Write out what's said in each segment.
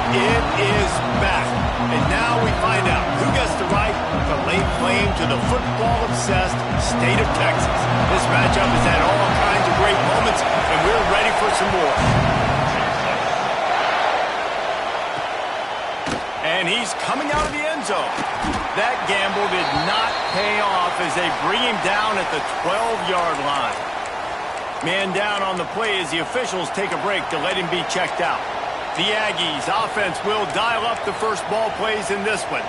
It is back. And now we find out who gets the right to lay claim to the football-obsessed state of Texas. This matchup has had all kinds of great moments, and we're ready for some more. And he's coming out of the end zone. That gamble did not pay off as they bring him down at the 12-yard line. Man down on the play as the officials take a break to let him be checked out. The Aggies offense will dial up the first ball plays in this one.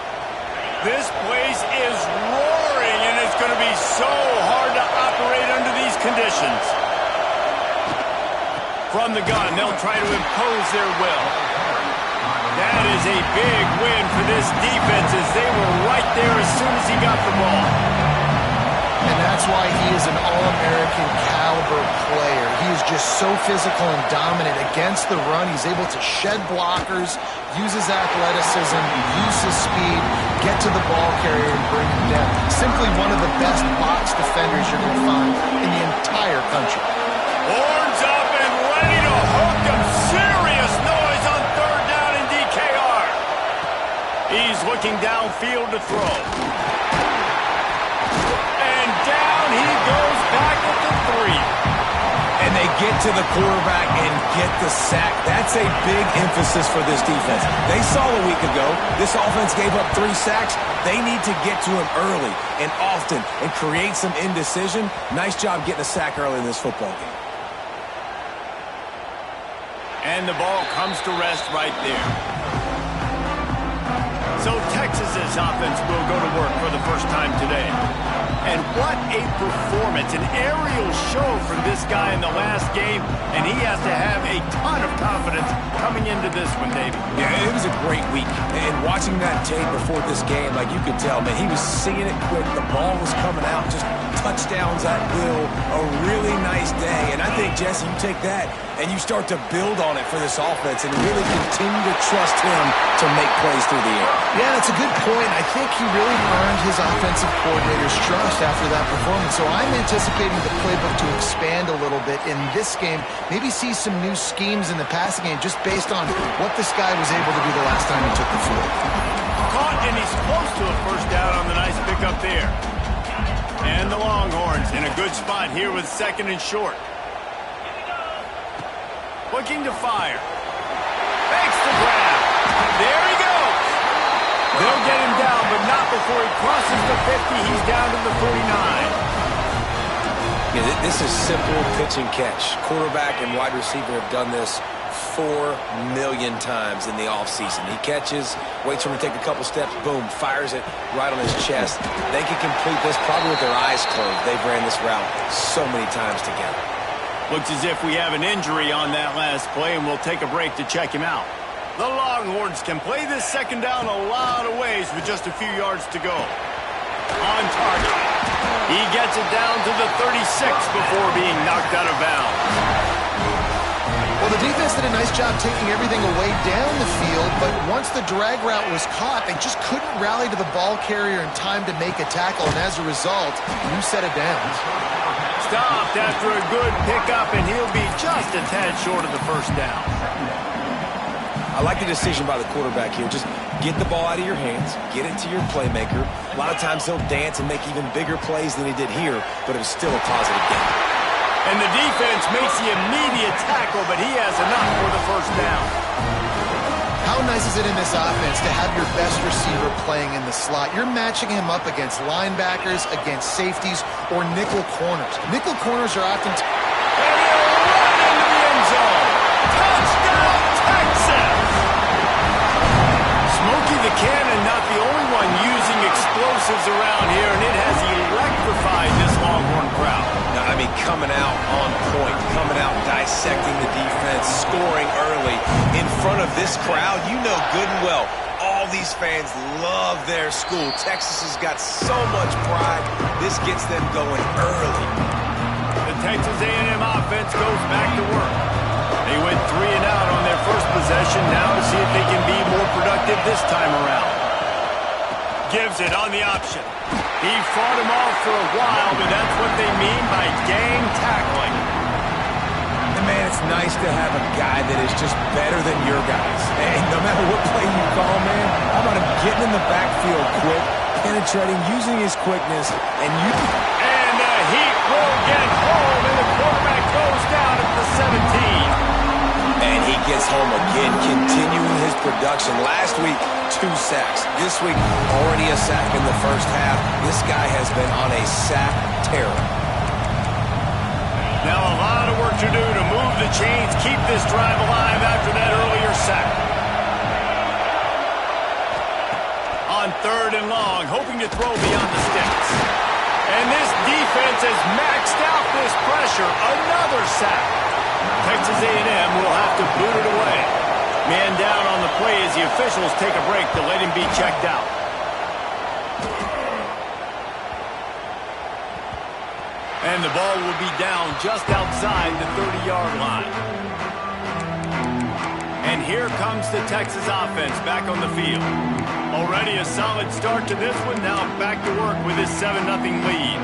This place is roaring, and it's going to be so hard to operate under these conditions. From the gun, they'll try to impose their will. That is a big win for this defense as they were right there as soon as he got the ball. And that's why he is an All-American caliber player. He is just so physical and dominant against the run. He's able to shed blockers, use his athleticism, use his speed, get to the ball carrier and bring him down. Simply one of the best box defenders you're going to find in the entire country. Horns up and ready to hook him. Serious noise on third down in DKR. He's looking downfield to throw. He goes back at the 3. And they get to the quarterback and get the sack. That's a big emphasis for this defense. They saw a week ago, this offense gave up 3 sacks. They need to get to him early and often and create some indecision. Nice job getting a sack early in this football game. And the ball comes to rest right there. So Texas's offense will go to work for the first time today. And what a performance, an aerial show from this guy in the last game, and he has to have a ton of confidence coming into this one, David. Yeah, it was a great week. And watching that tape before this game, like you could tell, man, he was seeing it quick. The ball was coming out, just touchdowns at will. A really nice day. And I think, Jesse, you take that and you start to build on it for this offense and really continue to trust him to make plays through the air. Yeah, that's a good point. I think he really earned his offensive coordinator's trust after that performance. So I'm anticipating the playbook to expand a little bit in this game. Maybe see some new schemes in the passing game just based on what this guy was able to do the last time he took the field. Caught, and he's close to a first down on the nice pickup there. And the Longhorns in a good spot here with second and short. Looking to fire. Makes the grab. There he goes. They'll get him down, but not before he crosses the 50. He's down to the 49. Yeah, this is simple pitch and catch. Quarterback and wide receiver have done this 4 million times in the offseason. He catches, waits for him to take a couple steps, boom, fires it right on his chest. They can complete this probably with their eyes closed. They've ran this route so many times together. Looks as if we have an injury on that last play, and we'll take a break to check him out. The Longhorns can play this second down a lot of ways with just a few yards to go. On target. He gets it down to the 36 before being knocked out of bounds. Well, the defense did a nice job taking everything away down the field, but once the drag route was caught, they just couldn't rally to the ball carrier in time to make a tackle, and as a result, new set of downs. Stopped after a good pickup, and he'll be just a tad short of the first down. I like the decision by the quarterback here. Just get the ball out of your hands, get it to your playmaker. A lot of times he'll dance and make even bigger plays than he did here, but it was still a positive game. And the defense makes the immediate tackle, but he has enough for the first down. How nice is it in this offense to have your best receiver playing in the slot? You're matching him up against linebackers, against safeties, or nickel corners. Nickel corners are often... And he'll run into the end zone. Touchdown, Texas! Smokey the Cannon, not the only one using explosives around here, and it has electrified this Longhorn crowd. Now, I mean, coming out on point, coming out dissecting the defense, scoring early in front of this crowd. You know good and well, all these fans love their school. Texas has got so much pride. This gets them going early. The Texas A&M offense goes back to work. They went 3 and out on their first possession. Now to see if they can be more productive this time around. Gives it on the option. He fought him off for a while, but that's what they mean by gang tackling. And man, it's nice to have a guy that is just better than your guys. And no matter what play you call, man, how about him getting in the backfield quick, penetrating, using his quickness, and you... And the Heat will get home, and the quarterback goes down at the 17. And he gets home again, continuing his production. Last week, 2 sacks. This week, already a sack in the first half. This guy has been on a sack terror. Now a lot of work to do to move the chains, keep this drive alive after that earlier sack. On 3rd and long, hoping to throw beyond the sticks. And this defense has maxed out this pressure. Another sack. Texas A&M will have to boot it away. Man down on the play as the officials take a break to let him be checked out. And the ball will be down just outside the 30-yard line. And here comes the Texas offense back on the field. Already a solid start to this one. Now back to work with his 7-0 lead.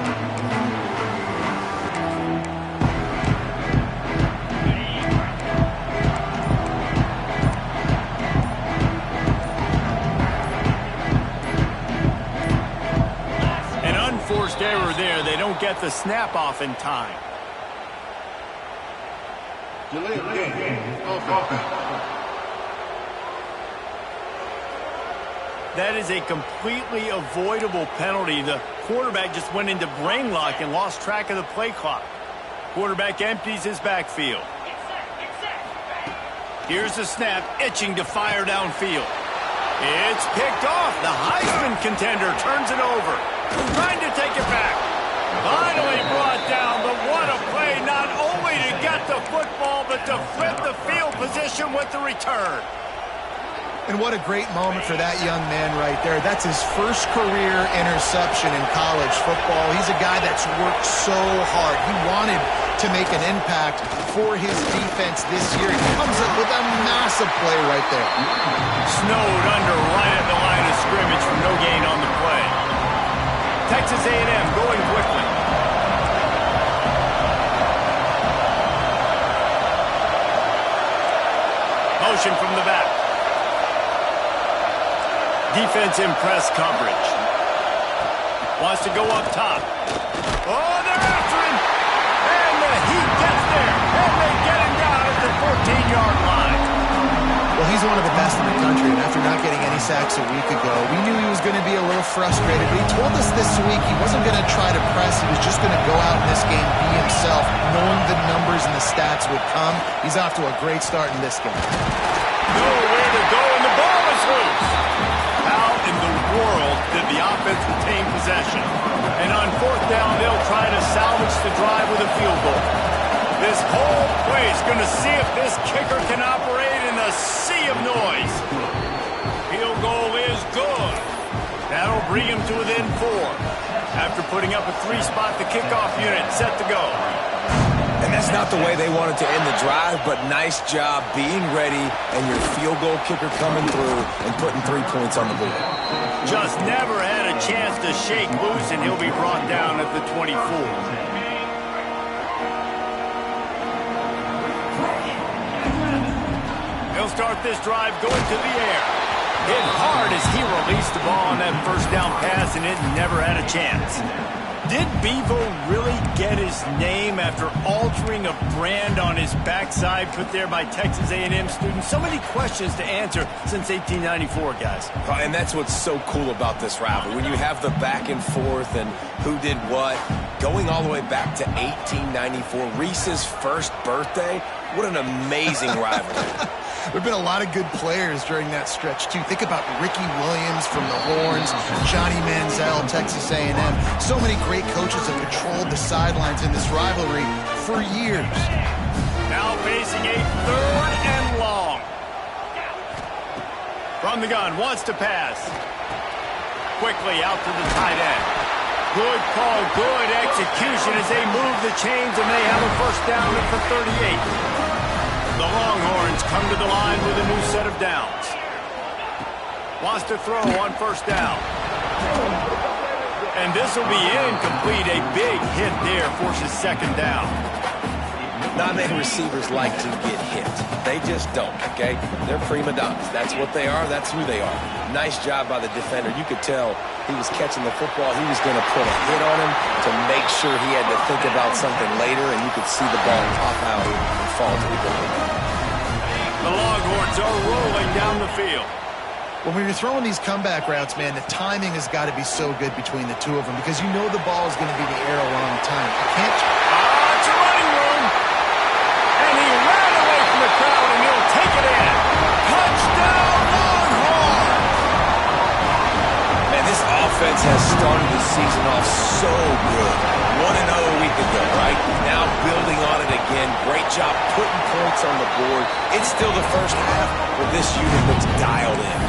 Forced error there. They don't get the snap off in time. That is a completely avoidable penalty. The quarterback just went into brain lock and lost track of the play clock. Quarterback empties his backfield. Here's the snap, itching to fire downfield. It's picked off. The Heisman contender turns it over. Trying to take it back. Finally brought down, but what a play, not only to get the football, but to flip the field position with the return. And what a great moment for that young man right there. That's his first career interception in college football. He's a guy that's worked so hard. He wanted to make an impact for his defense this year. He comes up with a massive play right there. Snowed under right at the line of scrimmage for no gain on the play. Texas A&M going quickly. Motion from the back. Defense in press coverage. Wants to go up top. Oh, they're after him. And the Heat gets there. And they get him down at the 14-yard line. Well, he's one of the best in the country, and after not getting any sacks a week ago, we knew he was going to be a little frustrated, but he told us this week he wasn't going to try to press. He was just going to go out in this game, be himself, knowing the numbers and the stats would come. He's off to a great start in this game. Nowhere to go, and the ball is loose. How in the world did the offense retain possession? And on 4th down, they'll try to salvage the drive with a field goal. This whole place going to see if this kicker can operate in a sea of noise. Field goal is good. That'll bring him to within 4. After putting up a 3-spot, the kickoff unit set to go. And that's not the way they wanted to end the drive, but nice job being ready and your field goal kicker coming through and putting 3 points on the board. Just never had a chance to shake loose, and he'll be brought down at the 24. He'll start this drive going to the air. Hit hard as he released the ball on that first down pass, and it never had a chance. Did Bevo really get his name after altering a brand on his backside put there by Texas A&M students? So many questions to answer since 1894, guys. And that's what's so cool about this rivalry. When you have the back and forth and who did what, going all the way back to 1894, Reese's first birthday, what an amazing rivalry. There have been a lot of good players during that stretch, too. Think about Ricky Williams from the Horns, Johnny Manziel, Texas A&M. So many great coaches have patrolled the sidelines in this rivalry for years. Now facing a 3rd and long. From the gun, wants to pass. Quickly out to the tight end. Good call, good execution as they move the chains, and they have a first down at the 38. The Longhorns come to the line with a new set of downs. Wants to throw on first down. And this will be incomplete. A big hit there forces 2nd down. Not many receivers like to get hit. They just don't, okay? They're prima donnas. That's what they are. That's who they are. Nice job by the defender. You could tell he was catching the football. He was going to put a hit on him to make sure he had to think about something later, and you could see the ball pop out and fall to the ground. The Longhorns are rolling down the field. Well, when you're throwing these comeback routes, man, the timing has got to be so good between the two of them because you know the ball is going to be in the air a long time. You can't... It's a running room. And he ran away from the crowd, and he'll take it in. Touchdown, Longhorns! Man, this offense has started the season off so good. 1-0 a week ago, right? Now building on it again. Great job putting points on the board. It's still the first half, but this unit looks dialed in.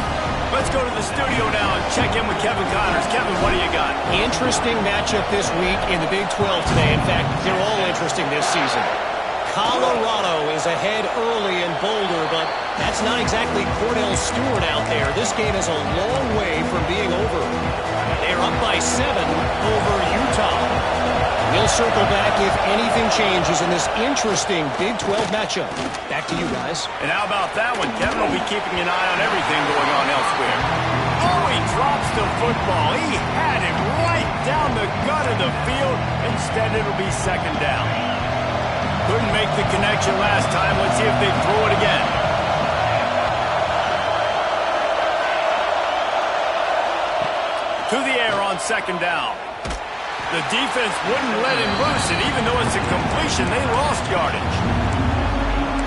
Let's go to the studio now and check in with Kevin Connors. Kevin, what do you got? Interesting matchup this week in the Big 12 today. In fact, they're all interesting this season. Colorado is ahead early in Boulder, but that's not exactly Cordell Stewart out there. This game is a long way from being over. They're up by 7 over Utah. We'll circle back if anything changes in this interesting Big 12 matchup. Back to you guys. And how about that one? Kevin will be keeping an eye on everything going on elsewhere. Oh, he drops the football. He had it right down the gut of the field. Instead, it'll be second down. Couldn't make the connection last time. Let's see if they throw it again. To the air on second down. The defense wouldn't let him loose, and even though it's a completion, they lost yardage.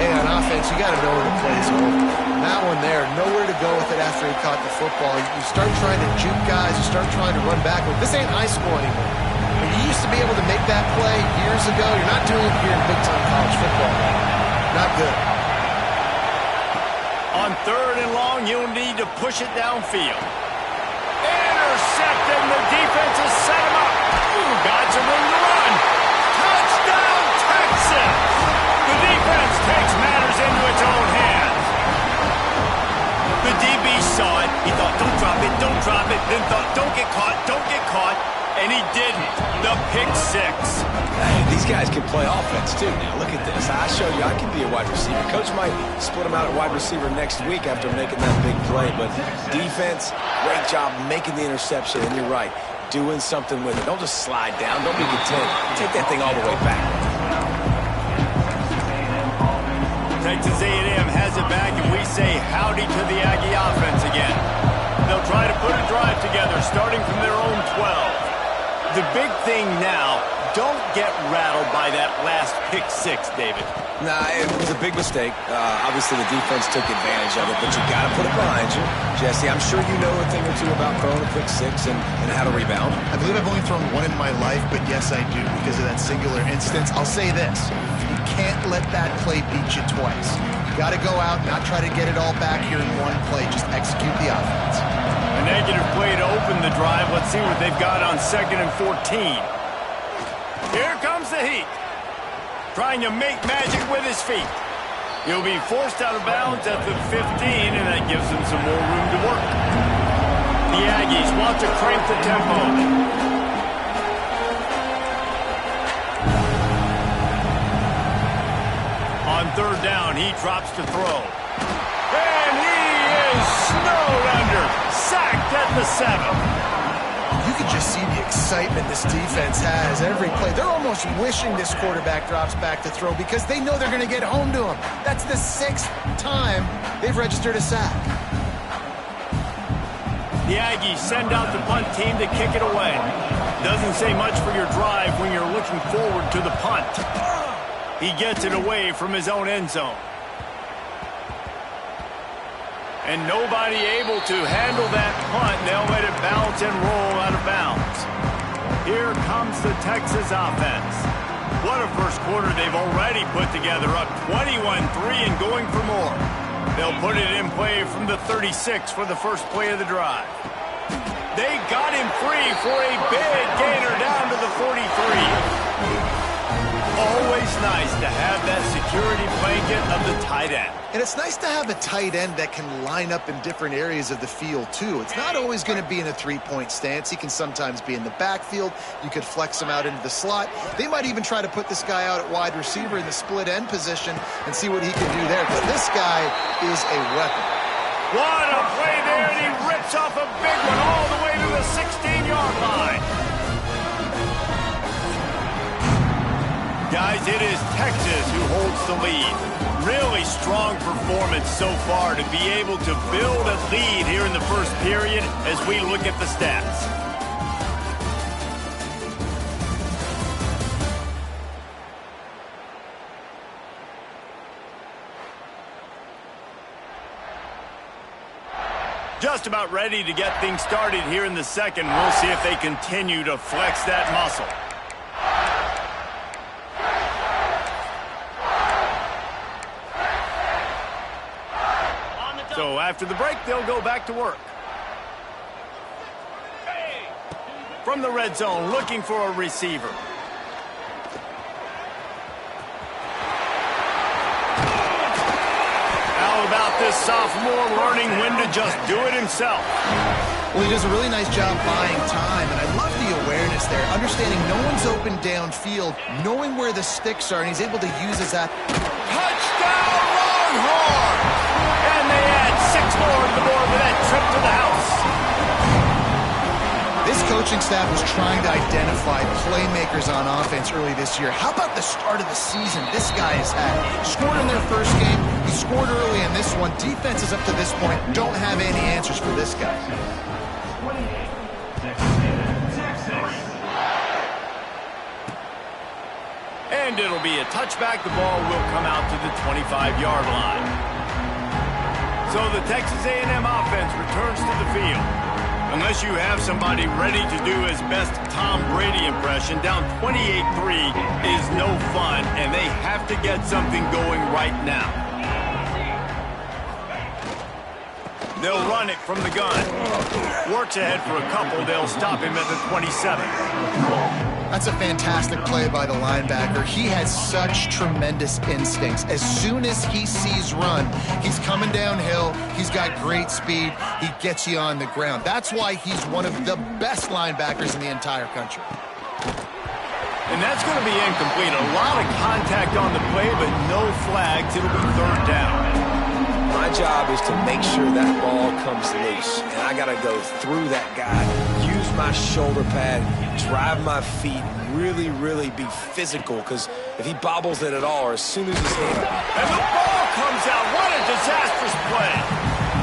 Hey, on offense, you got to know when the play's over. That one there, nowhere to go with it after he caught the football. You start trying to juke guys, you start trying to run backward. This ain't high school anymore. When you used to be able to make that play years ago, you're not doing it here in big-time college football. Not good. On third and long, you'll need to push it downfield. Intercepted, and the defense has set him up. Got some room to run. Touchdown, Texas! The defense takes matters into its own hands. The DB saw it. He thought, don't drop it, don't drop it. Then thought, don't get caught. And he didn't. The pick six. Hey, these guys can play offense, too. Now, look at this. I showed you I can be a wide receiver. Coach might split him out at wide receiver next week after making that big play. But defense, great job making the interception. And you're right, doing something with it. Don't just slide down. Don't be content. Take that thing all the way back. Texas A&M has it back, and we say howdy to the Aggie offense again. They'll try to put a drive together, starting from their own 12. The big thing now, don't get rattled by that last pick six, David. Nah, it was a big mistake. Obviously, the defense took advantage of it, but you got to put it behind you. Jesse, I'm sure you know a thing or two about throwing a pick six and how to rebound. I believe I've only thrown one in my life, but yes, I do because of that singular instance. I'll say this. You can't let that play beat you twice. You got to go out, not try to get it all back here in one play. Just execute the offense. A negative play to open the drive. Let's see what they've got on 2nd and 14. Here comes the heat. Trying to make magic with his feet. He'll be forced out of bounds at the 15, and that gives him some more room to work. The Aggies want to crank the tempo. On third down, he drops to throw. And he is snowed under. Sacked at the 7. You can just see the excitement this defense has every play. They're almost wishing this quarterback drops back to throw because they know they're going to get home to him. That's the 6th time they've registered a sack. The Aggies send out the punt team to kick it away. Doesn't say much for your drive when you're looking forward to the punt. He gets it away from his own end zone. And nobody able to handle that punt. They'll let it bounce and roll out of bounds. Here comes the Texas offense. What a first quarter they've already put together, up 21-3 and going for more. They'll put it in play from the 36 for the first play of the drive. They got him free for a big gainer down to the 43. always nice to have that security blanket of the tight end. And it's nice to have a tight end that can line up in different areas of the field, too. It's not always going to be in a three-point stance. He can sometimes be in the backfield. You could flex him out into the slot. They might even try to put this guy out at wide receiver in the split end position and see what he can do there, because this guy is a weapon. What a play there, and he rips off a big one all the way to the 16-yard line. Guys, it is Texas who holds the lead. Really strong performance so far to be able to build a lead here in the first period as we look at the stats. Just about ready to get things started here in the second. We'll see if they continue to flex that muscle. So after the break, they'll go back to work. From the red zone, looking for a receiver. How about this sophomore learning when to just do it himself? Well, he does a really nice job buying time, and I love the awareness there, understanding no one's open downfield, knowing where the sticks are, and he's able to use his Touchdown, Longhorn! And they add 6 more to the board with that trip to the house. This coaching staff was trying to identify playmakers on offense early this year. How about the start of the season this guy has had? Scored in their first game. He scored early in this one. Defenses up to this point don't have any answers for this guy. And it'll be a touchback. The ball will come out to the 25-yard line. So the Texas A&M offense returns to the field. Unless you have somebody ready to do his best Tom Brady impression, down 28-3 is no fun, and they have to get something going right now. They'll run it from the gun. Works ahead for a couple. They'll stop him at the 27. That's a fantastic play by the linebacker. He has such tremendous instincts. As soon as he sees run, he's coming downhill. He's got great speed. He gets you on the ground. That's why he's one of the best linebackers in the entire country. And that's going to be incomplete. A lot of contact on the play, but no flags. It'll be third down. My job is to make sure that ball comes loose, and I got to go through that guy, use my shoulder pad, drive my feet, really be physical, because if he bobbles it at all, or as soon as he's hit. And the ball comes out. What a disastrous play.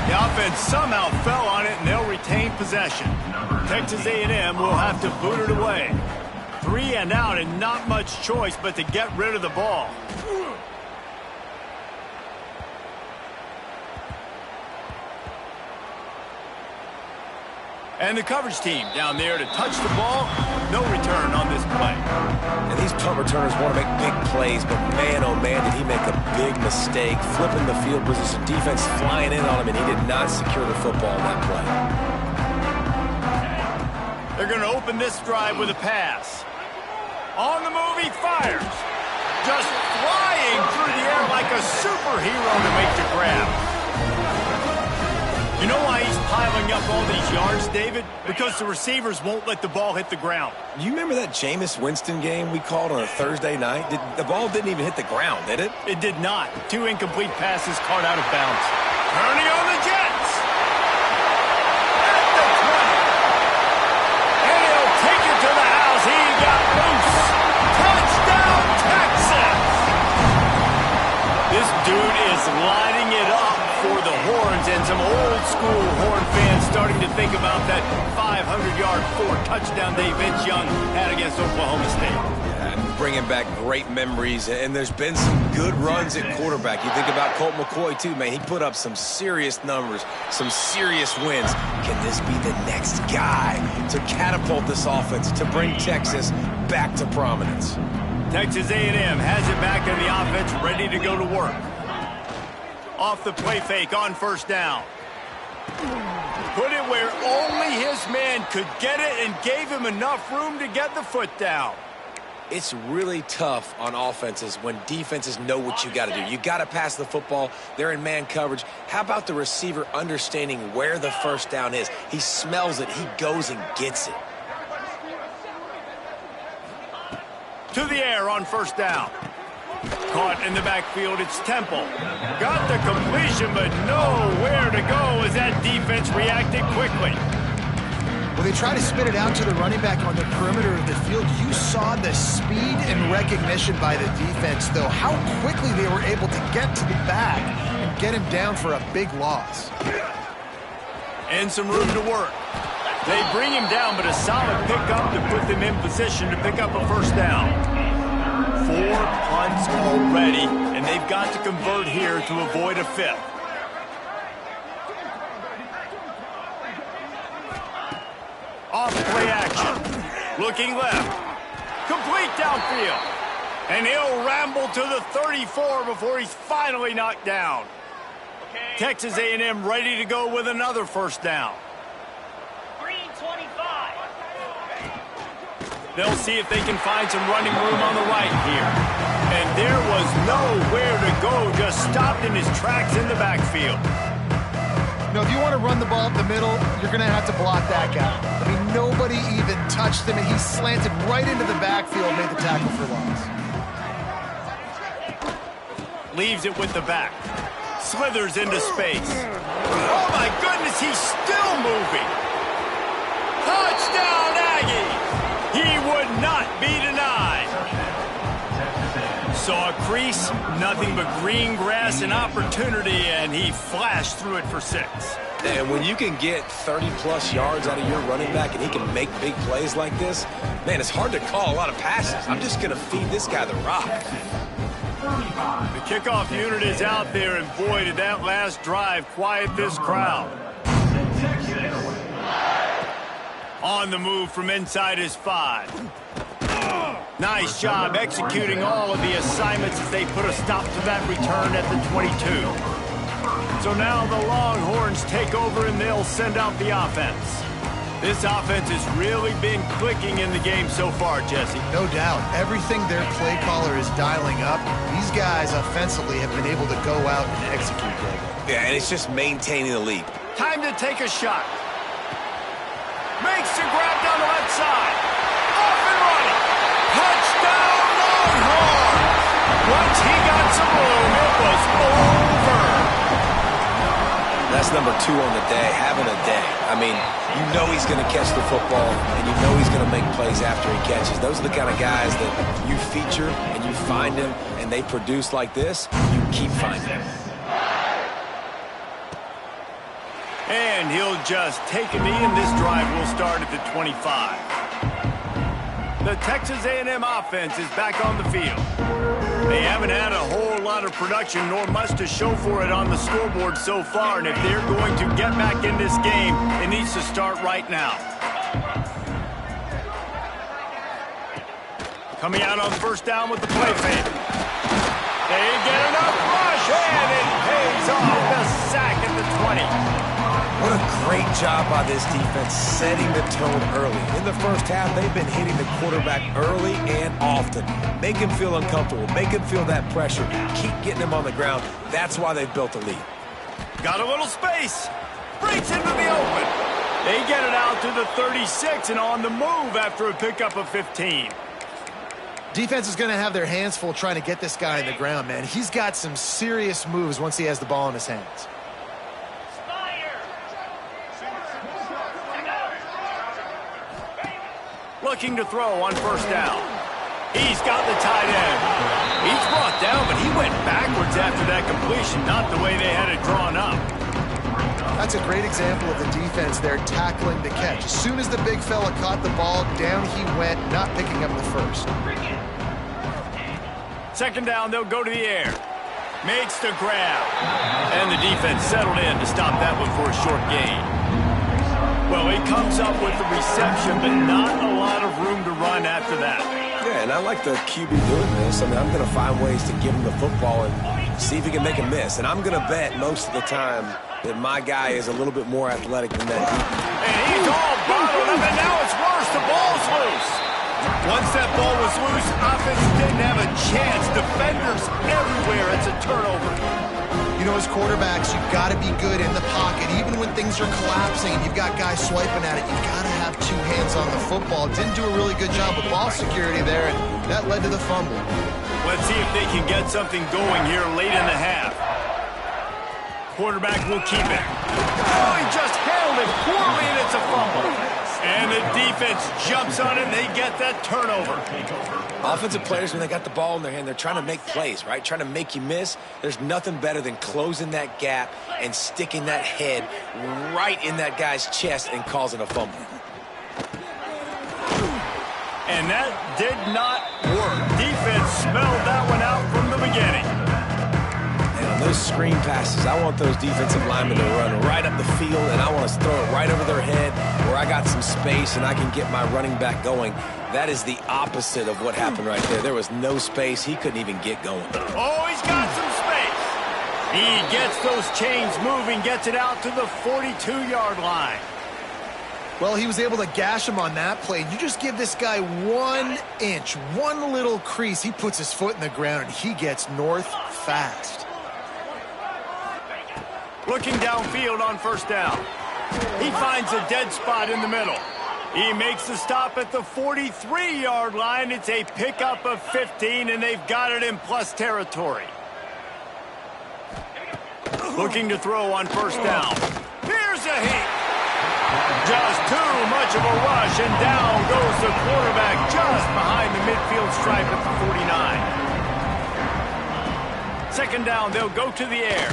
The offense somehow fell on it, and they'll retain possession. Texas A&M will have to boot it away. 3 and out, and not much choice but to get rid of the ball. And the coverage team down there to touch the ball. No return on this play. And these punt returners want to make big plays, but man, oh man, did he make a big mistake. Flipping the field position, defense flying in on him, and he did not secure the football on that play. They're going to open this drive with a pass. On the move, he fires. Just flying through the air like a superhero to make the grab. You know why he's piling up all these yards, David? Because the receivers won't let the ball hit the ground. You remember that Jameis Winston game we called on a Thursday night? The ball didn't even hit the ground, did it? It did not. 2 incomplete passes caught out of bounds. Turning on the Jets. At the 20. And he'll take it to the house. He got loose. Touchdown, Texas. This dude is lighting it up for the Horns, and some old-school Horn fans starting to think about that 500-yard 4-touchdown day Vince Young had against Oklahoma State. Yeah, bringing back great memories, and there's been some good runs at quarterback. You think about Colt McCoy, too, man. He put up some serious numbers, some serious wins. Can this be the next guy to catapult this offense, to bring Texas back to prominence? Texas A&M has it back in the offense, ready to go to work. Off the play fake on first down. Put it where only his man could get it and gave him enough room to get the foot down. it's really tough on offenses when defenses know what you got to do. You got to pass the football. They're in man coverage. How about the receiver understanding where the first down is? He smells it. He goes and gets it. To the air on first down. Caught in the backfield, it's Temple. Got the completion, but nowhere to go as that defense reacted quickly. Well, they try to spit it out to the running back on the perimeter of the field. You saw the speed and recognition by the defense, though, how quickly they were able to get to the back and get him down for a big loss. And some room to work. They bring him down, but a solid pickup to put them in position to pick up a first down. 4 punts already, and they've got to convert here to avoid a fifth. Off play action. Looking left. Complete downfield. And he'll ramble to the 34 before he's finally knocked down. Texas A&M ready to go with another first down. Green 25. They'll see if they can find some running room on the right here. And there was nowhere to go, just stopped in his tracks in the backfield. You know, if you want to run the ball up the middle, you're going to have to block that guy. I mean, nobody even touched him, and he slanted right into the backfield, made the tackle for loss. Leaves it with the back. Slithers into space. Oh, my goodness, he's still moving. Touchdown, Aggies! He would not be denied. Saw a crease, nothing but green grass and opportunity, and he flashed through it for 6. And when you can get 30-plus yards out of your running back and he can make big plays like this, man, it's hard to call a lot of passes. I'm just going to feed this guy the rock. The kickoff unit is out there, and boy, did that last drive quiet this crowd. On the move from inside his 5. Nice job executing all of the assignments as they put a stop to that return at the 22. So now the Longhorns take over and they'll send out the offense. This offense has really been clicking in the game so far, Jesse. No doubt. Everything their play caller is dialing up, these guys offensively have been able to go out and execute it. Yeah, and it's just maintaining the lead. Time to take a shot. Makes the grab down the left side. Off and running. Touchdown, Longhorns! Once he got some room, it was over. That's number 2 on the day, having a day. I mean, you know he's going to catch the football, and you know he's going to make plays after he catches. Those are the kind of guys that you feature and you find them, and they produce like this, you keep finding them. And he'll just take a knee, and this drive will start at the 25. The Texas A&M offense is back on the field. They haven't had a whole lot of production nor much to show for it on the scoreboard so far, and if they're going to get back in this game, it needs to start right now. Coming out on first down with the play fake. They get enough rush, and it pays off the sack at the 20. What a great job by this defense setting the tone early. In the first half, they've been hitting the quarterback early and often. Make him feel uncomfortable. Make him feel that pressure. Keep getting him on the ground. That's why they've built a lead. Got a little space. Breaks into the open. They get it out to the 36 and on the move after a pickup of 15. Defense is going to have their hands full trying to get this guy on the ground, man. He's got some serious moves once he has the ball in his hands. Looking to throw on first down. He's got the tight end. He's brought down, but he went backwards after that completion, not the way they had it drawn up. That's a great example of the defense there tackling the catch. As soon as the big fella caught the ball, down he went, not picking up the first. Second down, they'll go to the air. Makes the grab. And the defense settled in to stop that one for a short gain. Well, he comes up with the reception, but not a lot of room to run after that. Yeah, and I like the QB doing this. I mean, I'm going to find ways to give him the football and see if he can make a miss. And I'm going to bet most of the time that my guy is a little bit more athletic than that. And he's all bottled up, and now it's worse. The ball's loose. Once that ball was loose, offense didn't have a chance. Defenders everywhere. It's a turnover. You know, as quarterbacks, you've got to be good in the pocket. Even when things are collapsing and you've got guys swiping at it, you've got to have two hands on the football. Didn't do a really good job with ball security there, and that led to the fumble. Let's see if they can get something going here late in the half. Quarterback will keep it. Oh, he just handled it poorly, and it's a fumble. And the defense jumps on it, and they get that turnover. Offensive players, when they got the ball in their hand, they're trying to make plays, right? Trying to make you miss. There's nothing better than closing that gap and sticking that head right in that guy's chest and causing a fumble. And that did not work. Defense smelled that one out from the beginning. And on those screen passes, I want those defensive linemen to run right up the field, and I want to throw it right over their head where I got some space and I can get my running back going. That is the opposite of what happened right there. There was no space. He couldn't even get going. Oh, he's got some space. He gets those chains moving, gets it out to the 42-yard line. Well, he was able to gash him on that play. You just give this guy 1 inch, one little crease. He puts his foot in the ground, and he gets north fast. Looking downfield on first down. He finds a dead spot in the middle. He makes the stop at the 43-yard line. It's a pickup of 15, and they've got it in plus territory. Looking to throw on first down. Here's a hit. Just too much of a rush, and down goes the quarterback just behind the midfield stripe at the 49. Second down, they'll go to the air.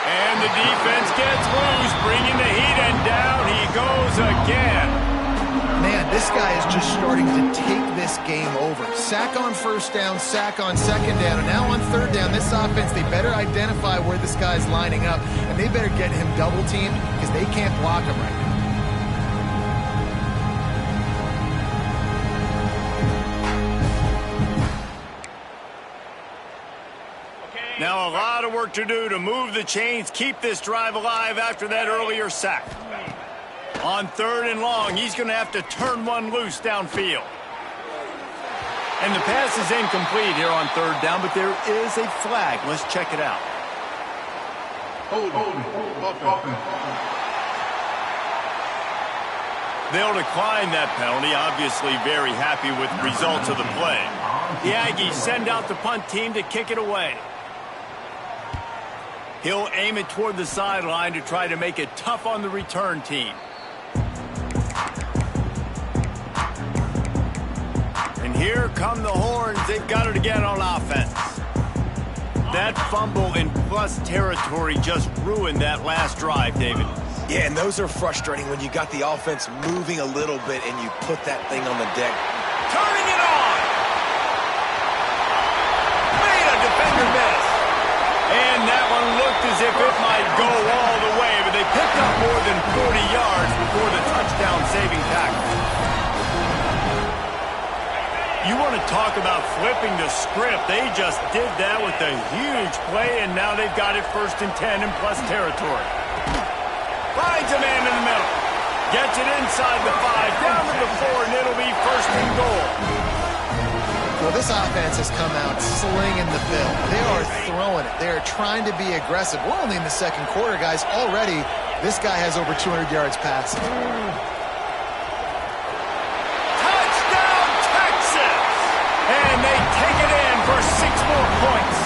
And the defense gets loose, bringing the heat, and down he goes again. Man, this guy is just starting to take this game over. Sack on first down, sack on second down, and now on third down, this offense, they better identify where this guy's lining up, and they better get him double-teamed because they can't block him right now. Now a lot of work to do to move the chains, keep this drive alive after that earlier sack. On third and long, he's going to have to turn one loose downfield. And the pass is incomplete here on third down, but there is a flag. Let's check it out. They'll decline that penalty, obviously very happy with the results of the play. The Aggies send out the punt team to kick it away. He'll aim it toward the sideline to try to make it tough on the return team. And here come the horns. They've got it again on offense. That fumble in plus territory just ruined that last drive, David. Yeah, and those are frustrating when you got the offense moving a little bit and you put that thing on the deck. Turning it on! Made a defender miss. And that one looked as if it might go all the way, but they picked up more than 40 yards before the touchdown-saving tackle. You want to talk about flipping the script. They just did that with a huge play, and now they've got it 1st and 10 in plus territory. Finds a man in the middle. Gets it inside the 5, down to the 4, and it'll be 1st and goal. Well, this offense has come out slinging the bill. They are throwing it. They are trying to be aggressive. We're only in the second quarter, guys. Already, this guy has over 200 yards passing. Touchdown, Texas! And they take it in for 6 more points.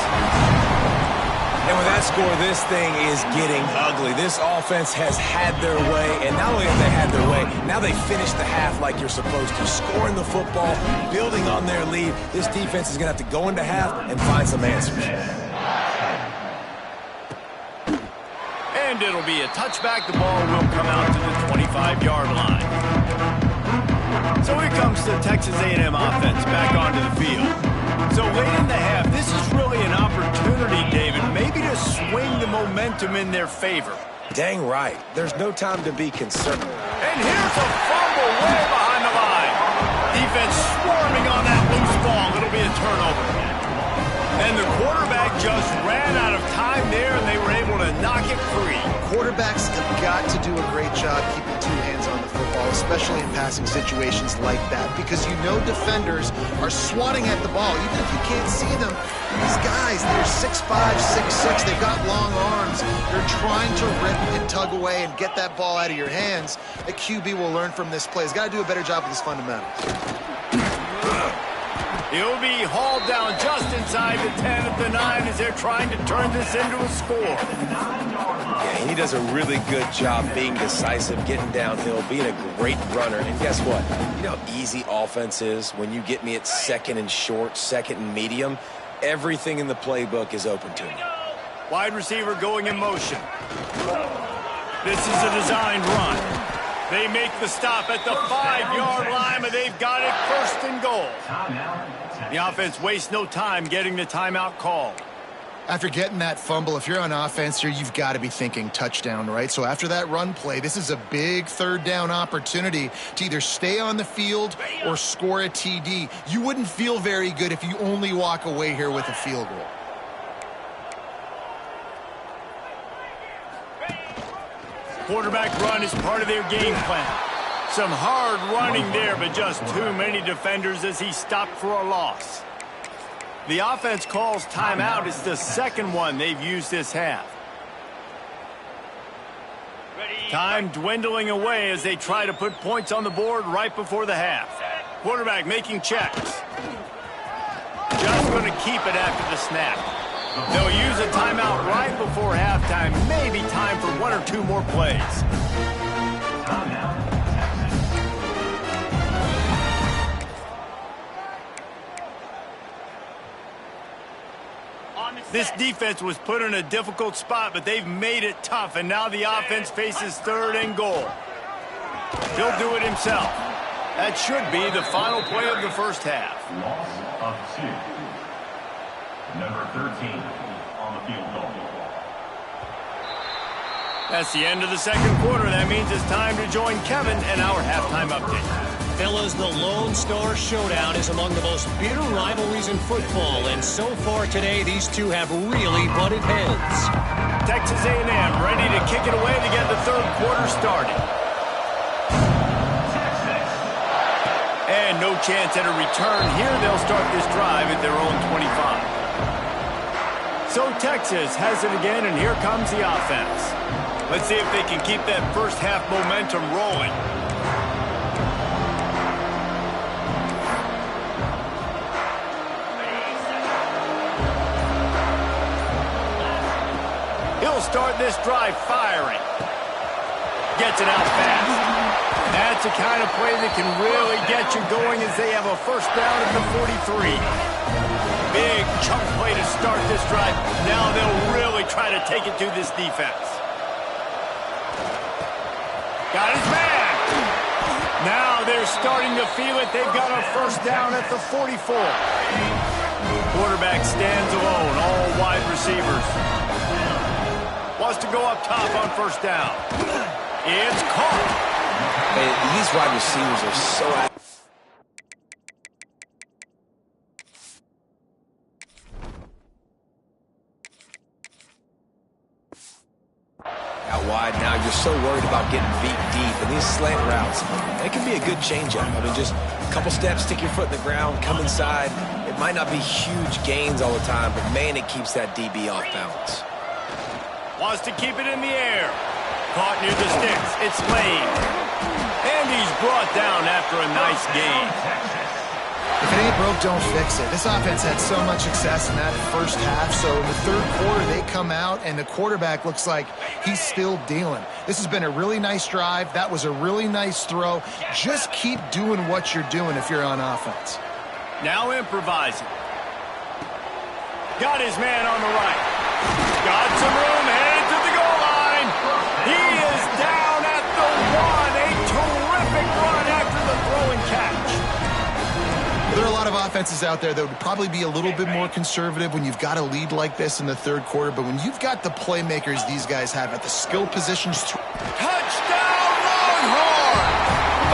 And with that score, this thing is getting ugly. This offense has had their way, and not only have they had their way, now they finish the half like you're supposed to, scoring the football, building on their lead. This defense is going to have to go into half and find some answers. And it'll be a touchback. The ball will come out to the 25-yard line. So here comes the Texas A&M offense back onto the field. So late in the half, this is really an opportunity, David, maybe to swing the momentum in their favor. Dang right. There's no time to be concerned. And here's a fumble way behind the line. Defense swarming on that loose ball. It'll be a turnover. And the quarterback just ran out of time there, and they were able to knock it free. quarterbacks have got to do a great job keeping two hands on the football, especially in passing situations like that, because you know defenders are swatting at the ball. Even if you can't see them, these guys, they're 6'5", 6'6", they've got long arms. They're trying to rip and tug away and get that ball out of your hands. A QB will learn from this play. He's got to do a better job with his fundamentals. He'll be hauled down just inside the 10 at the 9 as they're trying to turn this into a score. Yeah, he does a really good job being decisive, getting downhill, being a great runner. And guess what? You know how easy offense is when you get me at second and short, second and medium? Everything in the playbook is open to me. Wide receiver going in motion. This is a designed run. They make the stop at the 5-yard line, and they've got it first and goal. The offense wastes no time getting the timeout called. After getting that fumble, if you're on offense here, you've got to be thinking touchdown, right? So after that run play, this is a big third down opportunity to either stay on the field or score a TD. You wouldn't feel very good if you only walk away here with a field goal. Quarterback run is part of their game plan. Some hard running there, but just too many defenders as he stopped for a loss. The offense calls timeout. It's the second one they've used this half. Time dwindling away as they try to put points on the board right before the half. Quarterback making checks. Just going to keep it after the snap. They'll use a timeout right before halftime. Maybe time for one or two more plays. This defense was put in a difficult spot, but they've made it tough, and now the offense faces third and goal. He'll do it himself. That should be the final play of the first half. Loss of 2. Number 13 on the field goal. That's the end of the second quarter. That means it's time to join Kevin and our halftime update. Fellas, the Lone Star Showdown is among the most bitter rivalries in football, and so far today, these two have really butted heads. Texas A&M ready to kick it away to get the third quarter started. And no chance at a return here. They'll start this drive at their own 25. So Texas has it again, and here comes the offense. Let's see if they can keep that first half momentum rolling. He'll start this drive firing. Gets it out fast. That's the kind of play that can really get you going as they have a first down at the 43. Big chunk play to start this drive. Now they'll really try to take it to this defense. Got his man. Now they're starting to feel it. They've got a first down at the 44. Quarterback stands alone, all wide receivers. Wants to go up top on first down. It's caught. Hey, these wide receivers are so out wide. Now you're so worried about getting beat deep, and these slant routes, they can be a good changeup. I mean, just a couple steps, stick your foot in the ground, come inside. It might not be huge gains all the time, but man, it keeps that DB off balance. Wants to keep it in the air. Caught near the sticks. It's Lane. And he's brought down after a nice gain. If it ain't broke, don't fix it. This offense had so much success in that first half, so in the third quarter they come out and the quarterback looks like he's still dealing. This has been a really nice drive. That was a really nice throw. Just keep doing what you're doing if you're on offense. Now improvising. Got his man on the right. Got some room, headed to the goal line. He is down at the 1. A terrific run after the throw and catch. There are a lot of offenses out there that would probably be a little bit more conservative when you've got a lead like this in the third quarter, but when you've got the playmakers these guys have at the skill positions. Touchdown Longhorn!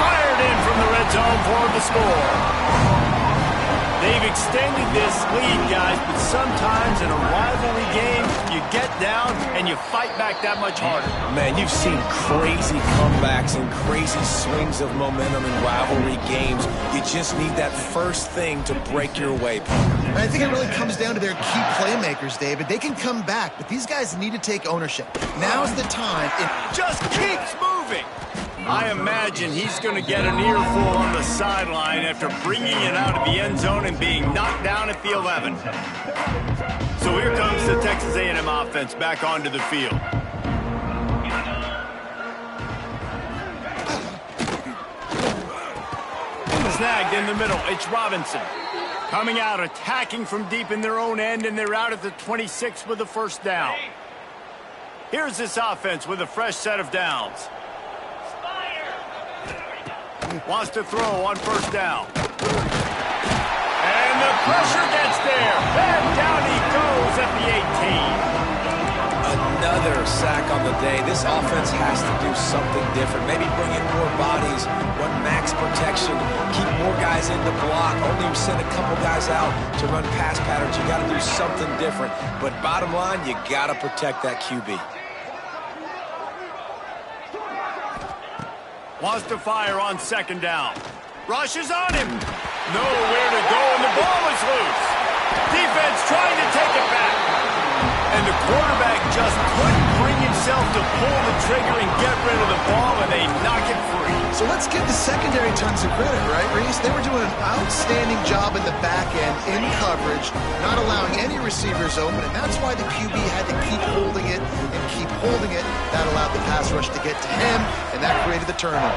Fired in from the red zone for the score. They've extended this lead, guys, but sometimes in a rivalry game, you get down and you fight back that much harder. Man, you've seen crazy comebacks and crazy swings of momentum in rivalry games. You just need that first thing to break your way, Palmer. And I think it really comes down to their key playmakers, David. They can come back, but these guys need to take ownership. Now's the time. It just keeps moving. I imagine he's going to get an earful on the sideline after bringing it out of the end zone and being knocked down at the 11. So here comes the Texas A&M offense back onto the field. Snagged in the middle. It's Robinson. Coming out, attacking from deep in their own end, and they're out at the 26 with the first down. Here's this offense with a fresh set of downs. Wants to throw on first down. And the pressure gets there. And down he goes at the 18. Another sack on the day. This offense has to do something different. Maybe bring in more bodies, run max protection, keep more guys in the block, only send a couple guys out to run pass patterns. You got to do something different. But bottom line, you got to protect that QB. Wants to fire on second down. Rushes on him. Nowhere to go, and the ball is loose. Defense trying to take it back. And the quarterback just couldn't bring himself to pull the trigger and get rid of the ball, and they knock it free. So let's give the secondary tons of credit, right, Reese? They were doing an outstanding job in the back end, in coverage, not allowing any receivers open, and that's why the QB had to keep holding it and keep holding it. That allowed the pass rush to get to him, and that created the turnover.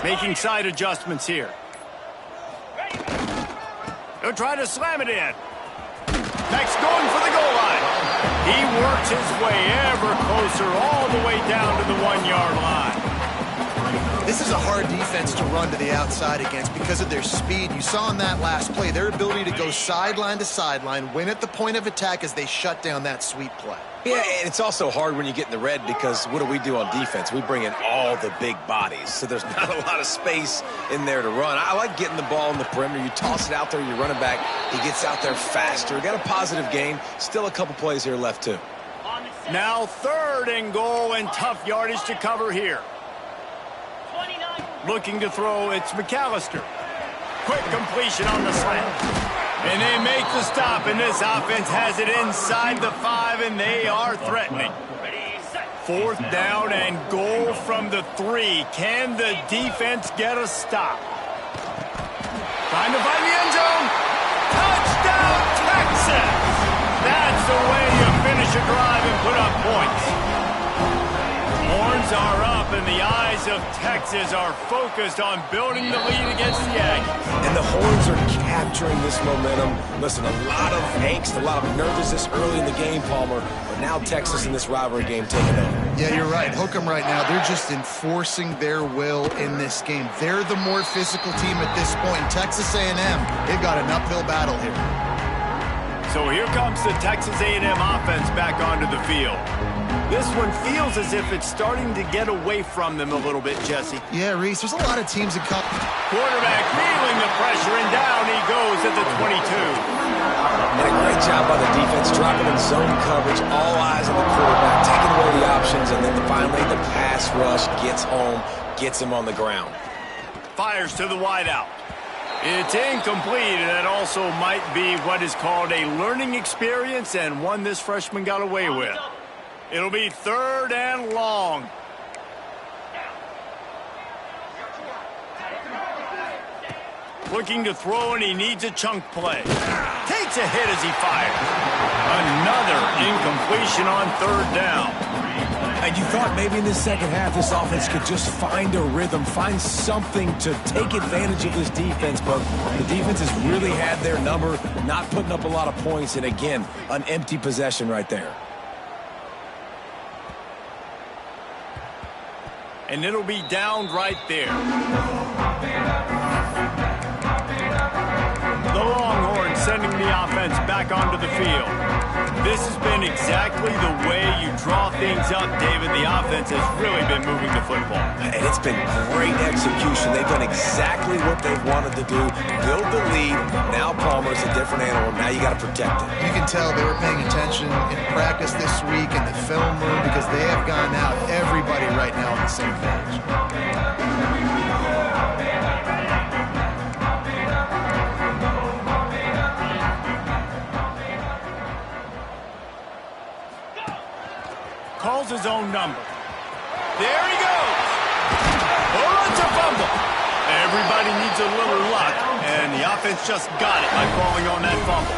Making side adjustments here. He'll try to slam it in. Next, going for the goal line. He works his way ever closer all the way down to the 1-yard line. This is a hard defense to run to the outside against because of their speed. You saw in that last play, their ability to go sideline to sideline, win at the point of attack as they shut down that sweep play. Yeah, and it's also hard when you get in the red because what do we do on defense? We bring in all the big bodies, so there's not a lot of space in there to run. I like getting the ball in the perimeter. You toss it out there, you run it back. He gets out there faster. Got a positive game. Still a couple plays here left, too. Now 3rd and goal and tough yardage to cover here. Looking to throw, it's McAllister. Quick completion on the slant. And they make the stop, and this offense has it inside the 5, and they are threatening. 4th down and goal from the 3. Can the defense get a stop? Trying to find the end zone. Touchdown, Texas! That's the way you finish a drive and put up points. Horns are up, and the eyes of Texas are focused on building the lead against the Aggies. And the Horns are capturing this momentum. Listen, a lot of angst, a lot of nervousness early in the game, Palmer, but now Texas in this rivalry game taking over. Yeah, you're right. Hook 'em right now. They're just enforcing their will in this game. They're the more physical team at this point. Texas A&M, they've got an uphill battle here. So here comes the Texas A&M offense back onto the field. This one feels as if it's starting to get away from them a little bit, Jesse. Yeah, Reese, there's a lot of teams that come. Quarterback feeling the pressure, and down he goes at the 22. And a great job by the defense, dropping in zone coverage, all eyes on the quarterback, taking away the options, and then finally the pass rush gets home, gets him on the ground. Fires to the wideout. It's incomplete, and that also might be what is called a learning experience, and one this freshman got away with. It'll be 3rd and long. Looking to throw, and he needs a chunk play. Takes a hit as he fires. Another incompletion on 3rd down. And you thought maybe in the second half this offense could just find a rhythm, find something to take advantage of this defense, but the defense has really had their number, not putting up a lot of points, and again, an empty possession right there. And it'll be down right there. The Longhorns sending the offense back onto the field. This has been exactly the way you draw things up, David. The offense has really been moving the football. And it's been great execution. They've done exactly what they've wanted to do. Build the lead. Now Palmer's a different animal. Now you got to protect it. You can tell they were paying attention in practice this week in the film room because they have gone out, everybody right now on the same page. Calls his own number. There he goes. Oh, it's a fumble. Everybody needs a little luck, and the offense just got it by falling on that fumble.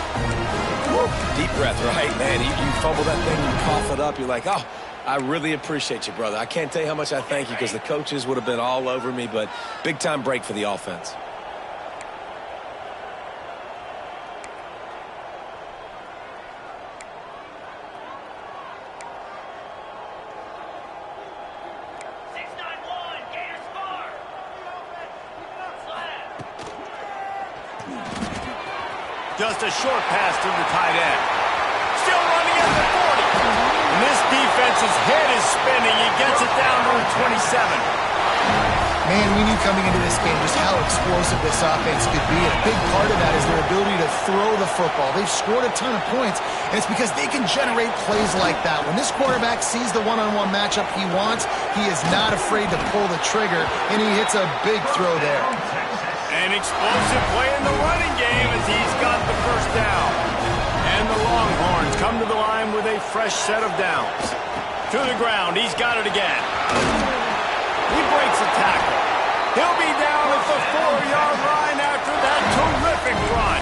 Deep breath, right, man? You fumble that thing, you cough it up, you're like, oh, I really appreciate you, brother. I can't tell you how much I thank you because the coaches would have been all over me, but big-time break for the offense. Just a short pass to the tight end. Still running at the 40. And this defense's head is spinning. He gets it down to the 27. Man, we knew coming into this game just how explosive this offense could be. And a big part of that is their ability to throw the football. They've scored a ton of points, and it's because they can generate plays like that. When this quarterback sees the one-on-one matchup he wants, he is not afraid to pull the trigger, and he hits a big throw there. An explosive play in the running game as he's got the first down. And the Longhorns come to the line with a fresh set of downs. To the ground, he's got it again. He breaks a tackle. He'll be down at the 4-yard line after that terrific run.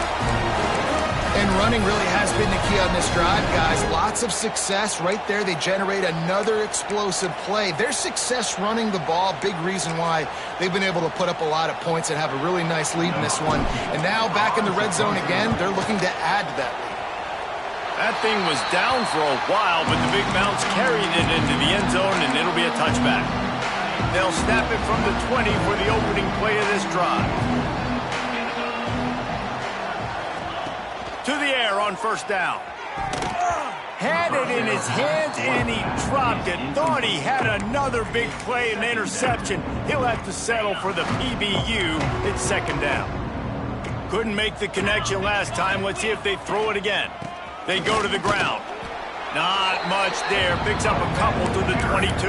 And running really has been the key on this drive, guys. Lots of success right there. They generate another explosive play. Their success running the ball, big reason why they've been able to put up a lot of points and have a really nice lead in this one. And now back in the red zone again, they're looking to add to that lead. That thing was down for a while, but the big bounce carried it into the end zone, and it'll be a touchback. They'll snap it from the 20 for the opening play of this drive. To the air on first down. Had it in his hands, and he dropped it. Thought he had another big play and interception. He'll have to settle for the PBU. It's second down. Couldn't make the connection last time. Let's see if they throw it again. They go to the ground. Not much there. Picks up a couple to the 22.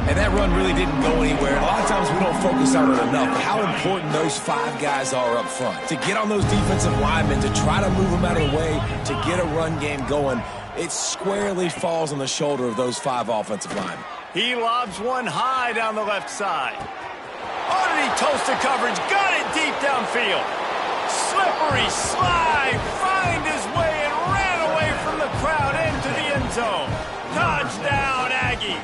And that run really didn't go anywhere. A lot of times we don't focus on it enough, but how important those 5 guys are up front. To get on those defensive linemen, to try to move them out of the way, to get a run game going, it squarely falls on the shoulder of those 5 offensive linemen. He lobs one high down the left side. Oh, did he toast the coverage? Got it deep downfield. Slippery slide. Find his way and ran away from the crowd into the end zone. Touchdown, Aggie.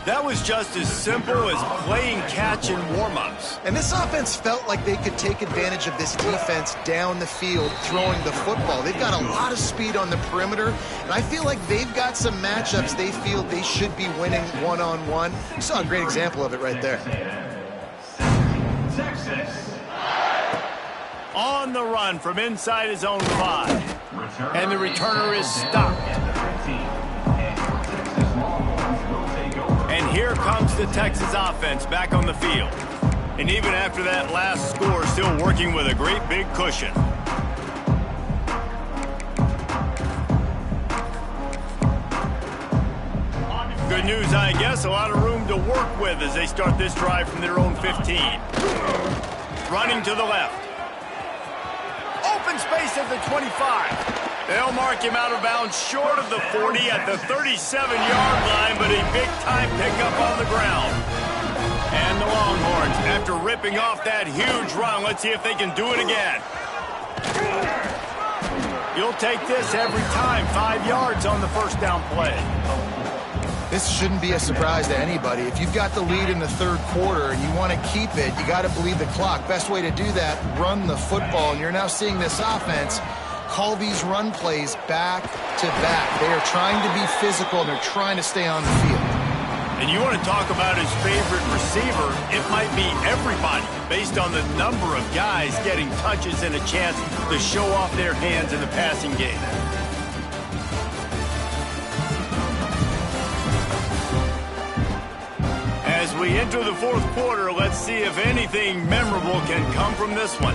That was just as simple as playing catch in warm-ups. And this offense felt like they could take advantage of this defense down the field throwing the football. They've got a lot of speed on the perimeter, and I feel like they've got some matchups they feel they should be winning one-on-one. You saw a great example of it right there. On the run from inside his own 5. And the returner is stopped. And here comes the Texas offense back on the field. And even after that last score, still working with a great big cushion. Good news, I guess. A lot of room to work with as they start this drive from their own 15. Running to the left. Open space at the 25. They'll mark him out of bounds short of the 40 at the 37-yard line, but a big-time pickup on the ground. And the Longhorns, after ripping off that huge run, let's see if they can do it again. You'll take this every time. 5 yards on the first down play. This shouldn't be a surprise to anybody. If you've got the lead in the third quarter and you want to keep it, you got to bleed the clock. Best way to do that, run the football. And you're now seeing this offense call these run plays back to back. They are trying to be physical, and they're trying to stay on the field. And you want to talk about his favorite receiver, it might be everybody based on the number of guys getting touches and a chance to show off their hands in the passing game. As we enter the fourth quarter, let's see if anything memorable can come from this one.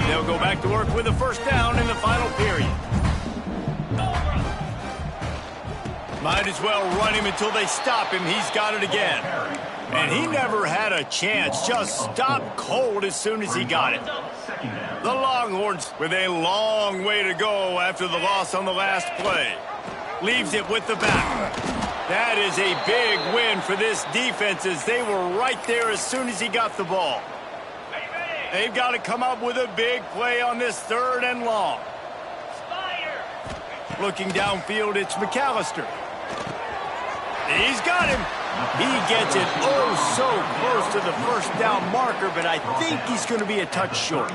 They'll go back to work with a first down in the final period. Might as well run him until they stop him. He's got it again. And he never had a chance. Just stopped cold as soon as he got it. The Longhorns with a long way to go after the loss on the last play. Leaves it with the back. That is a big win for this defense as they were right there as soon as he got the ball. They've got to come up with a big play on this 3rd and long. Looking downfield, it's McAllister. He's got him. He gets it oh so close to the first down marker, but I think he's going to be a touch short.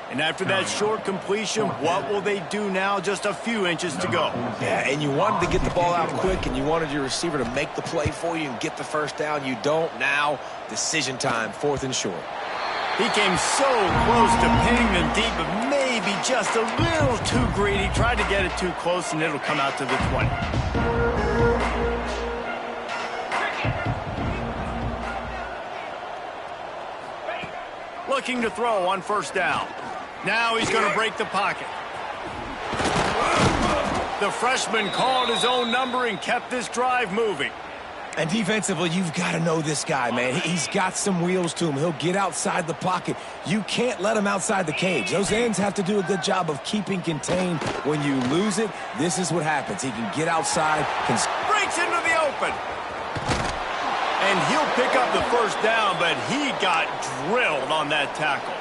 And after that short completion, what will they do now? Just a few inches to go. Yeah, and you wanted to get the ball out quick, and you wanted your receiver to make the play for you and get the first down. You don't now. Decision time, 4th and short. He came so close to pinning them deep, but maybe just a little too greedy. Tried to get it too close, and it'll come out to the 20. Looking to throw on first down. Now he's going to break the pocket. The freshman called his own number and kept this drive moving. And defensively, you've got to know this guy, man. He's got some wheels to him. He'll get outside the pocket. You can't let him outside the cage. Those ends have to do a good job of keeping contained. When you lose it, this is what happens. He can get outside. Breaks into the open. And he'll pick up the first down, but he got drilled on that tackle.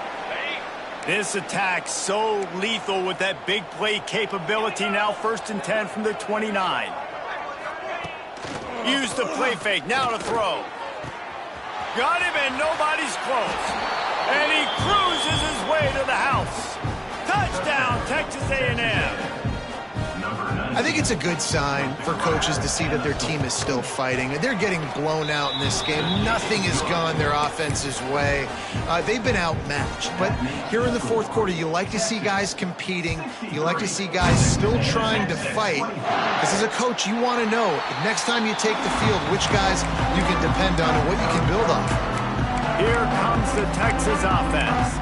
This attack so lethal with that big play capability. Now 1st and 10 from the 29. Use the play fake, now to throw. Got him and nobody's close. And he cruises his way to the house. Touchdown, Texas A&M. I think it's a good sign for coaches to see that their team is still fighting. They're getting blown out in this game. Nothing has gone their offense's way. They've been outmatched. But here in the fourth quarter, you like to see guys competing. You like to see guys still trying to fight. Because as a coach, you want to know, next time you take the field, which guys you can depend on and what you can build on. Here comes the Texas offense.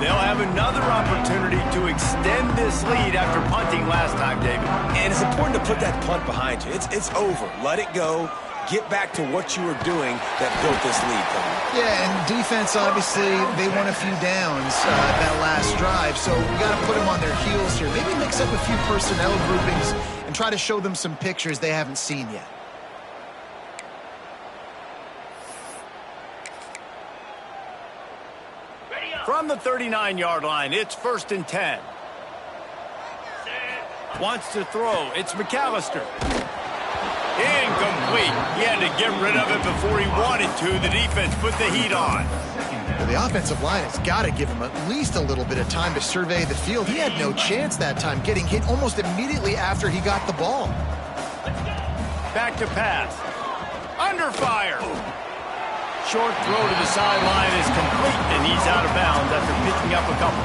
They'll have another opportunity to extend this lead after punting last time, David. And it's important to put that punt behind you. It's over. Let it go. Get back to what you were doing that built this lead, Tom. Yeah, and defense, obviously, they won a few downs that last drive, so we got to put them on their heels here. Maybe mix up a few personnel groupings and try to show them some pictures they haven't seen yet. From the 39-yard line, it's 1st and 10. Wants to throw. It's McAllister. Incomplete. He had to get rid of it before he wanted to. The defense put the heat on. Well, the offensive line has got to give him at least a little bit of time to survey the field. He had no chance that time, getting hit almost immediately after he got the ball. Back to pass. Under fire. Short throw to the sideline is complete, and he's out of bounds after picking up a couple.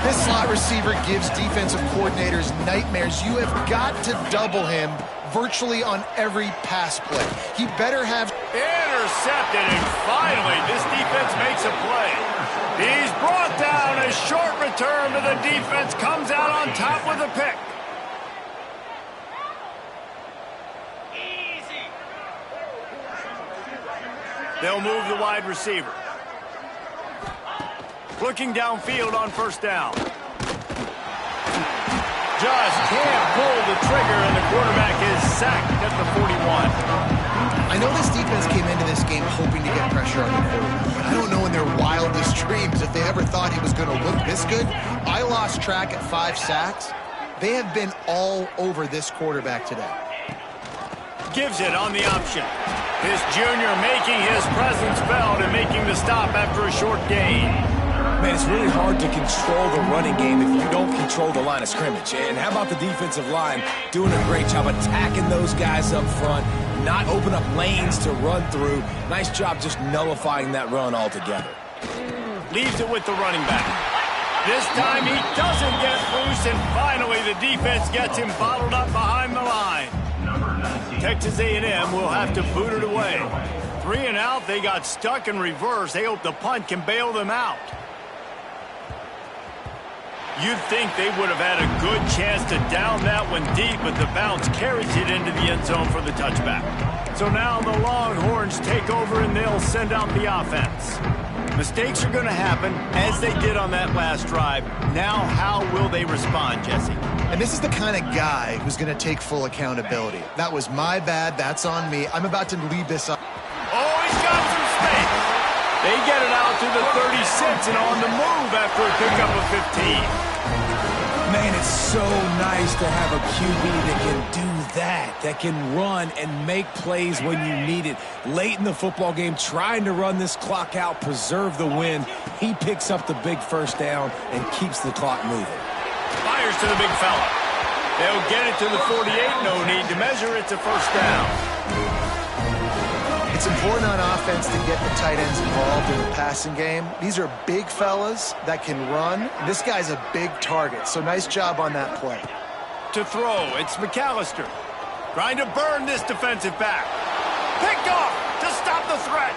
This slot receiver gives defensive coordinators nightmares. You have got to double him virtually on every pass play. He better have... Intercepted, and finally, this defense makes a play. He's brought down. A short return, but the defense comes out on top with a pick. They'll move the wide receiver. Looking downfield on first down. Just can't pull the trigger, and the quarterback is sacked at the 41. I know this defense came into this game hoping to get pressure on the quarterback, but I don't know in their wildest dreams if they ever thought he was going to look this good. I lost track at 5 sacks. They have been all over this quarterback today. Gives it on the option. This junior making his presence felt and making the stop after a short gain. Man, it's really hard to control the running game if you don't control the line of scrimmage. And how about the defensive line doing a great job attacking those guys up front, not open up lanes to run through. Nice job just nullifying that run altogether. Leaves it with the running back. This time he doesn't get loose, and finally the defense gets him bottled up behind the line. Texas A&M will have to boot it away. 3 and out, they got stuck in reverse. They hope the punt can bail them out. You'd think they would have had a good chance to down that one deep, but the bounce carries it into the end zone for the touchback. So now the Longhorns take over and they'll send out the offense. Mistakes are going to happen, as they did on that last drive. Now how will they respond, Jesse? And this is the kind of guy who's going to take full accountability. That was my bad. That's on me. I'm about to leave this up. Oh, he's got some space. They get it out to the 36 and on the move after a pickup of 15. Man, it's so nice to have a QB that can do that can run and make plays when you need it. Late in the football game, trying to run this clock out, preserve the win. He picks up the big first down and keeps the clock moving. Fires to the big fella. They'll get it to the 48. No need to measure. It's a first down. It's important on offense to get the tight ends involved in the passing game. These are big fellas that can run. This guy's a big target, so nice job on that play. To throw, it's McAllister. Trying to burn this defensive back. Picked off to stop the threat.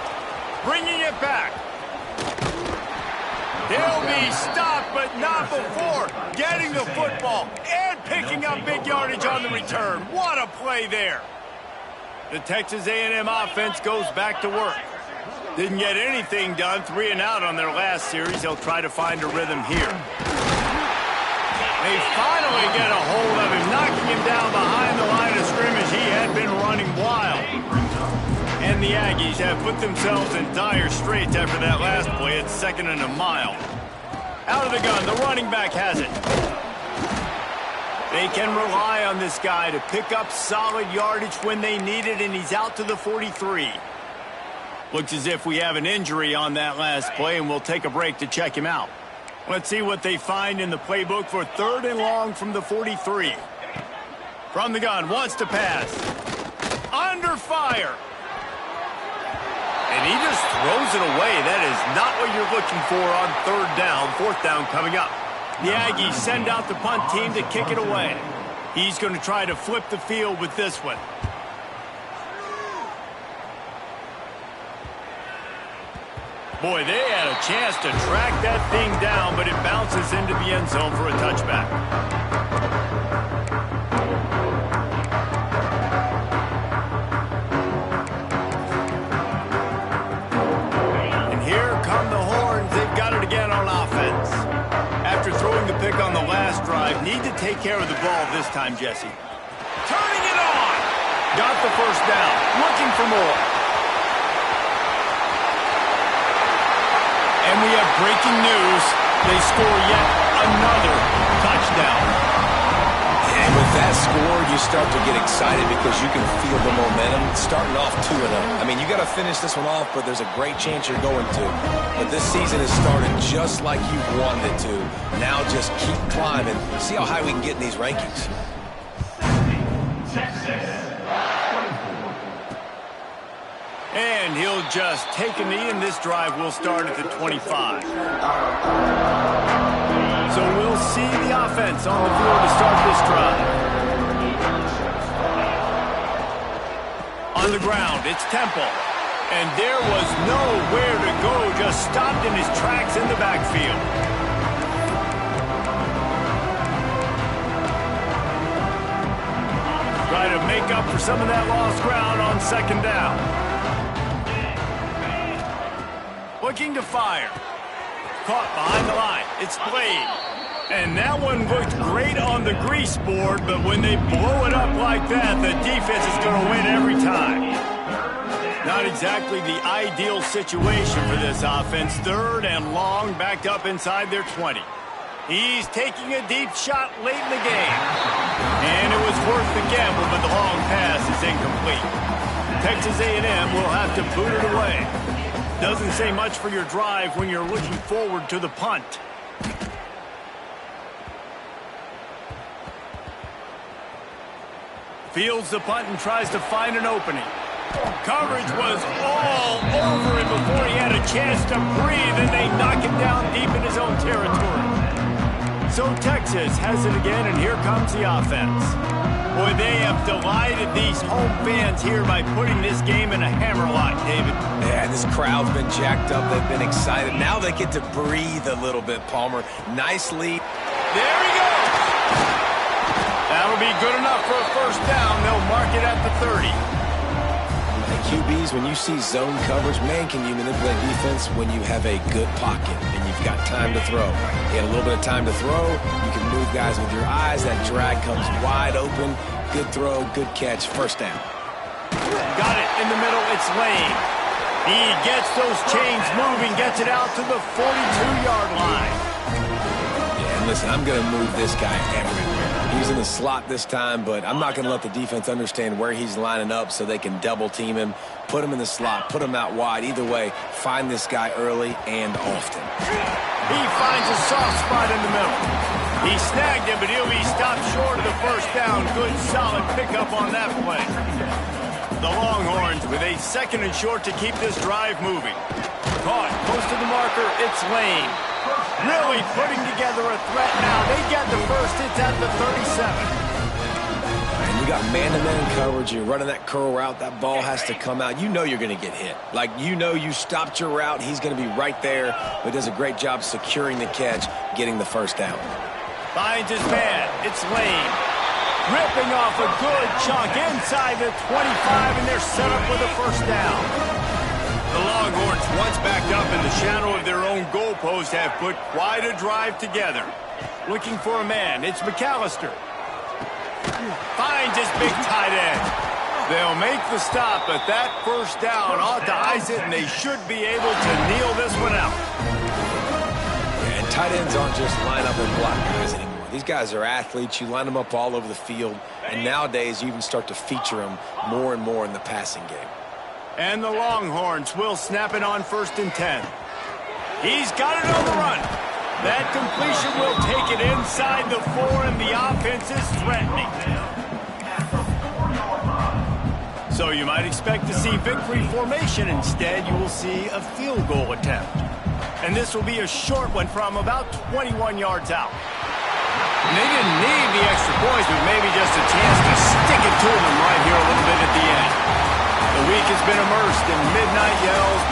Bringing it back. He'll be stopped, but not before getting the football and picking up big yardage on the return. What a play there. The Texas A&M offense goes back to work. Didn't get anything done, 3 and out on their last series. They'll try to find a rhythm here. They finally get a hold of him, knocking him down behind the line of scrimmage. He had been running wild. And the Aggies have put themselves in dire straits after that last play. It's 2nd and a mile. Out of the gun, the running back has it. They can rely on this guy to pick up solid yardage when they need it, and he's out to the 43. Looks as if we have an injury on that last play, and we'll take a break to check him out. Let's see what they find in the playbook for 3rd and long from the 43. From the gun, wants to pass. Under fire. And he just throws it away. That is not what you're looking for on 3rd down. 4th down coming up. The Aggies send out the punt team to kick it away. He's going to try to flip the field with this one. Boy, they had a chance to track that thing down, but it bounces into the end zone for a touchback. And here come the Horns. They've got it again on offense. After throwing the pick on the last drive, need to take care of the ball this time, Jesse. Turning it on! Got the first down. Looking for more. And we have breaking news. They score yet another touchdown. And with that score, you start to get excited because you can feel the momentum starting off 2-0. I mean, you got to finish this one off, but there's a great chance you're going to. But this season has started just like you wanted it to. Now just keep climbing. See how high we can get in these rankings. And he'll just take a knee, and this drive will start at the 25. So we'll see the offense on the field to start this drive. On the ground, it's Temple. And there was nowhere to go, just stopped in his tracks in the backfield. Try to make up for some of that lost ground on 2nd down. Looking to fire. Caught behind the line. It's Blade. And that one looked great on the grease board, but when they blow it up like that, the defense is going to win every time. Not exactly the ideal situation for this offense. 3rd and long, backed up inside their 20. He's taking a deep shot late in the game. And it was worth the gamble, but the long pass is incomplete. Texas A&M will have to boot it away. Doesn't say much for your drive when you're looking forward to the punt. Fields the punt and tries to find an opening. Coverage was all over him before he had a chance to breathe, and they knock him down deep in his own territory. So Texas has it again, and here comes the offense. Boy, they have delighted these home fans here by putting this game in a hammerlock, David. Yeah, this crowd's been jacked up. They've been excited. Now they get to breathe a little bit, Palmer. Nice lead. There he goes. That'll be good enough for a first down. They'll mark it at the 30. Hey, QBs, when you see zone coverage, man, can you manipulate defense when you have a good pocket and you've got time to throw. You got a little bit of time to throw. You can move guys with your eyes. That drag comes wide open. Good throw, good catch, first down. Got it in the middle. It's Lane. He gets those chains moving, gets it out to the 42-yard line. Yeah, and listen, I'm going to move this guy everywhere. He's in the slot this time, but I'm not going to let the defense understand where he's lining up so they can double team him, put him in the slot, put him out wide. Either way, find this guy early and often. He finds a soft spot in the middle. He snagged him, but he'll be stopped short of the first down. Good, solid pickup on that play. The Longhorns with a second and short to keep this drive moving. Caught, close to the marker, it's Lane. Really putting together a threat now. They get the first. It's at the 37. And you got man-to-man coverage. You're running that curl route. That ball has to come out. You know you're going to get hit. Like, you know you stopped your route. He's going to be right there. But does a great job securing the catch, getting the first down. Finds his man. It's Lane. Ripping off a good chunk inside the 25, and they're set up with a first down. The Longhorns, once backed up in the shadow of their own goalpost, have put quite a drive together. Looking for a man. It's McAllister. Finds his big tight end. They'll make the stop, but that first down ought to ice it, and they should be able to kneel this one out. Yeah, and tight ends aren't just line up and block guys anymore. These guys are athletes. You line them up all over the field, and nowadays you even start to feature them more and more in the passing game. And the Longhorns will snap it on 1st and 10. He's got it on the run. That completion will take it inside the 4, and the offense is threatening. So you might expect to see victory formation. Instead, you will see a field goal attempt. And this will be a short one from about 21 yards out. And they didn't need the extra points, but maybe just a chance to stick it to them right here a little bit at the end. The week has been immersed in midnight yells,